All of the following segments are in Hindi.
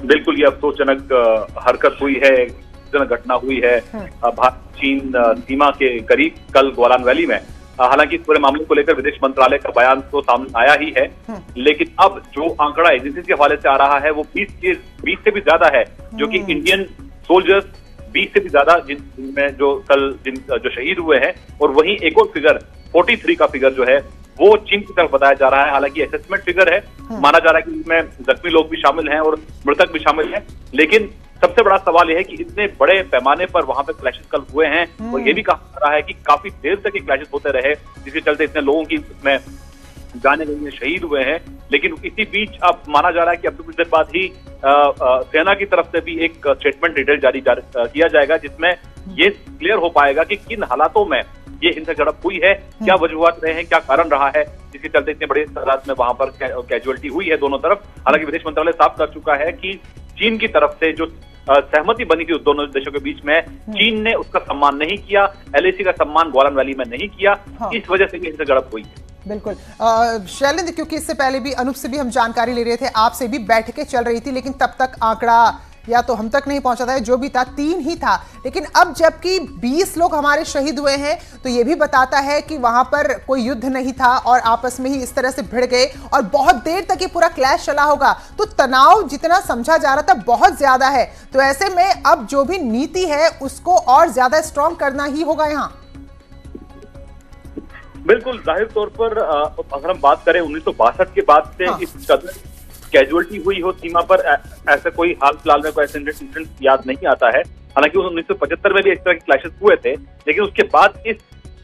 बिल्कुल ये अफसोसजनक हरकत हुई है, घटना हुई है भारत चीन सीमा के करीब कल गोलान वैली में। हालांकि इस पूरे मामले को लेकर विदेश मंत्रालय का बयान तो सामने आया ही है, लेकिन अब जो आंकड़ा एजेंसी के हवाले से आ रहा है वो 20 से भी ज्यादा है, जो कि इंडियन सोल्जर्स 20 से भी ज्यादा जिनमें जो कल जो शहीद हुए हैं, और वहीं एक और फिगर 43 का फिगर जो है वो चीन की तरफ बताया जा रहा है। हालांकि असेसमेंट फिगर है, माना जा रहा है कि इसमें जख्मी लोग भी शामिल हैं और मृतक भी शामिल हैं, लेकिन सबसे बड़ा सवाल यह है कि इतने बड़े पैमाने पर वहां पे क्लैशेस कल हुए हैं, और ये भी कहा जा रहा है कि काफी देर तक ये क्लैशेस होते रहे, जिसके चलते इतने लोगों की इसमें जाने गई शहीद हुए हैं। लेकिन इसी बीच अब माना जा रहा है कि अब कुछ देर बाद ही सेना की तरफ से भी एक स्टेटमेंट डिटेल जारी किया जाएगा, जिसमें ये क्लियर हो पाएगा कि किन हालातों में ये हिंसक झड़प हुई है, क्या वजूहत रहे हैं, क्या कारण रहा है, जिसके चलते इतने बड़े तादाद में वहां पर कैजुअलिटी हुई है दोनों तरफ। हालांकि विदेश मंत्रालय साफ कर चुका है कि चीन की तरफ से जो सहमति बनी थी दोनों देशों के बीच में, चीन ने उसका सम्मान नहीं किया, LAC का सम्मान गोलान वैली में नहीं किया, इस वजह से ये हिंसक झड़प हुई है। बिल्कुल शैलेंद्र, क्योंकि इससे पहले भी अनूप से भी हम जानकारी ले रहे थे, आपसे भी बैठकें चल रही थी, लेकिन तब तक आंकड़ा या तो हम तक नहीं पहुंचा था, जो भी था 3 ही था। लेकिन अब जबकि 20 लोग हमारे शहीद हुए हैं, तो ये भी बताता है कि वहां पर कोई युद्ध नहीं था और आपस में ही इस तरह से भिड़ गए और बहुत देर तक ये पूरा क्लैश चला होगा। तो तनाव जितना समझा जा रहा था बहुत ज्यादा है, तो ऐसे में अब जो भी नीति है उसको और ज्यादा स्ट्रॉन्ग करना ही होगा यहाँ। बिल्कुल, जाहिर तौर पर अगर हम बात करें 1962 के बाद से इस कदर कैजुअलिटी हुई हो सीमा पर, ऐसा कोई हाल फिलहाल में कोई ऐसे इंसिडेंट याद नहीं आता है। हालांकि 1975 में भी इस तरह के क्लैशेस हुए थे, लेकिन उसके बाद इस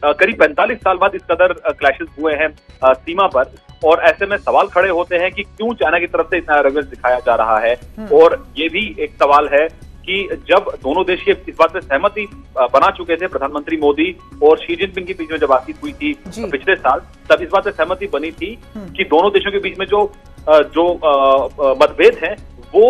करीब 45 साल बाद इस कदर क्लैशेस हुए हैं सीमा पर, और ऐसे में सवाल खड़े होते हैं कि क्यों चाइना की तरफ से इतना एरोगेंस दिखाया जा रहा है। और ये भी एक सवाल है कि जब दोनों देश ये इस बात पे सहमति बना चुके थे, प्रधानमंत्री मोदी और शी जिनपिंग के बीच में जब बातचीत हुई थी पिछले साल, तब इस बात पे सहमति बनी थी कि दोनों देशों के बीच में जो मतभेद हैं वो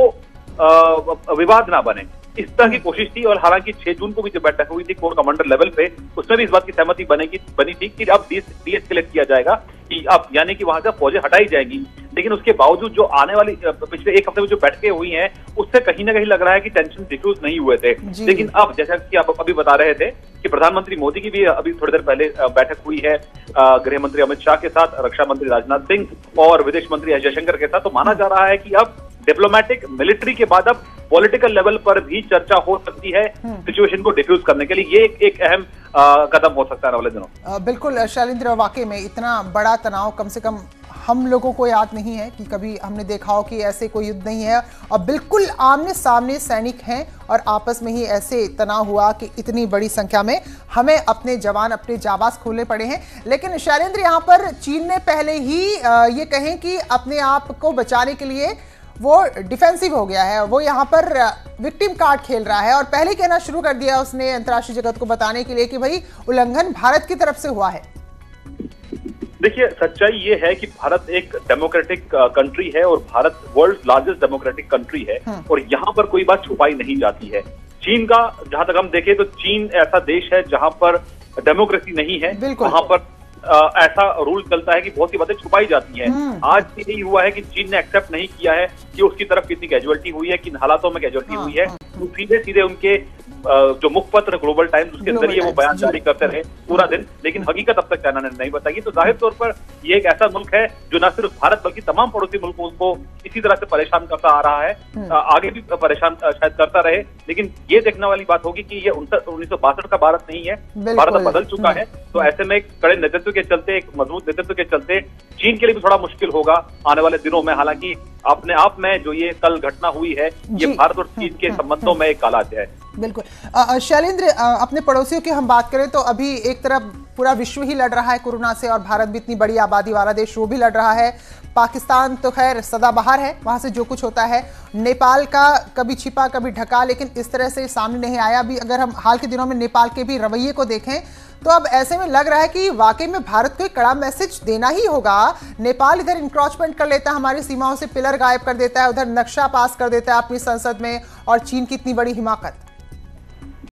विवाद ना बने, इस तरह की कोशिश थी। और हालांकि 6 जून को भी जो बैठक हुई थी कोर कमांडर लेवल पे, उसमें भी इस बात की सहमति बनी थी कि अब डीएस्केलेट किया जाएगा, कि अब यानी कि वहां से फौजें हटाई जाएंगी। लेकिन उसके बावजूद जो आने वाली पिछले एक हफ्ते में जो बैठकें हुई हैं, उससे कहीं ना कहीं लग रहा है कि टेंशन डिफ्यूज नहीं हुए थे। लेकिन अब जैसा कि आप अभी बता रहे थे कि प्रधानमंत्री मोदी की भी अभी थोड़ी देर पहले बैठक हुई है गृह मंत्री अमित शाह के साथ, रक्षा मंत्री राजनाथ सिंह और विदेश मंत्री एस जयशंकर के साथ। तो माना जा रहा है कि अब डिप्लोमेटिक मिलिट्री के बाद अब पॉलिटिकल लेवल पर भी चर्चा हो सकती है सिचुएशन को डिफ्यूज करने के लिए। ये एक अहम कदम हो सकता है अगले दिनों। बिल्कुल शैलेंद्र, वाकई में इतना बड़ा तनाव कम से कम हम लोगों को याद नहीं है कि कभी हमने देखा हो कि ऐसे कोई युद्ध नहीं है, और बिल्कुल आमने सामने सैनिक हैं और आपस में ही ऐसे तनाव हुआ कि इतनी बड़ी संख्या में हमें अपने जवान अपने जाबाज खोले पड़े हैं। लेकिन शैलेंद्र, यहाँ पर चीन ने पहले ही ये कहें कि अपने आप को बचाने के लिए वो डिफेंसिव हो गया है, वो यहाँ पर विक्टिम कार्ड खेल रहा है और पहले कहना शुरू कर दिया उसने अंतर्राष्ट्रीय जगत को बताने के लिए कि भाई उल्लंघन भारत की तरफ से हुआ है। देखिए, सच्चाई ये है कि भारत एक डेमोक्रेटिक कंट्री है और Bharat world largest democratic country है, और यहाँ पर कोई बात छुपाई नहीं जाती है। चीन का जहां तक हम देखें तो चीन ऐसा देश है जहां पर डेमोक्रेसी नहीं है, वहां पर ऐसा रूल चलता है कि बहुत सी बातें छुपाई जाती हैं। आज यही हुआ है कि चीन ने एक्सेप्ट नहीं किया है कि उसकी तरफ कितनी कैजुअलिटी हुई है, किन हालातों में कैजुअलिटी हुई है। तो सीधे उनके जो मुखपत्र ग्लोबल टाइम्स, उसके जरिए वो बयान जारी करते रहे पूरा दिन, लेकिन हकीकत अब तक चाइना ने नहीं बताई। तो जाहिर तौर पर ये एक ऐसा मुल्क है जो न सिर्फ भारत बल्कि तमाम पड़ोसी मुल्कों को इसी तरह से परेशान करता आ रहा है, आगे भी परेशान शायद करता रहे। लेकिन ये देखने वाली बात होगी कि ये 1962 का भारत नहीं है, भारत अब बदल चुका है। तो ऐसे में कड़े नेतृत्व के चलते, एक मजबूत नेतृत्व के चलते चीन के लिए भी थोड़ा मुश्किल होगा आने वाले दिनों में। हालांकि अपने आप में जो ये कल घटना हुई है, ये भारत और चीन के संबंधों में एक काला अध्याय है। बिल्कुल शैलेंद्र, अपने पड़ोसियों की हम बात करें तो अभी एक तरफ पूरा विश्व ही लड़ रहा है कोरोना से, और भारत भी इतनी बड़ी आबादी वाला देश वो भी लड़ रहा है। पाकिस्तान तो खैर सदाबहार है, वहां से जो कुछ होता है। नेपाल का कभी छिपा कभी ढका, लेकिन इस तरह से सामने नहीं आया। अभी अगर हम हाल के दिनों में नेपाल के भी रवैये को देखें तो अब ऐसे में लग रहा है कि वाकई में भारत को एक कड़ा मैसेज देना ही होगा। नेपाल इधर इंक्रोचमेंट कर लेता है, हमारी सीमाओं से पिलर गायब कर देता है, उधर नक्शा पास कर देता है अपनी संसद में, और चीन की इतनी बड़ी हिमाकत।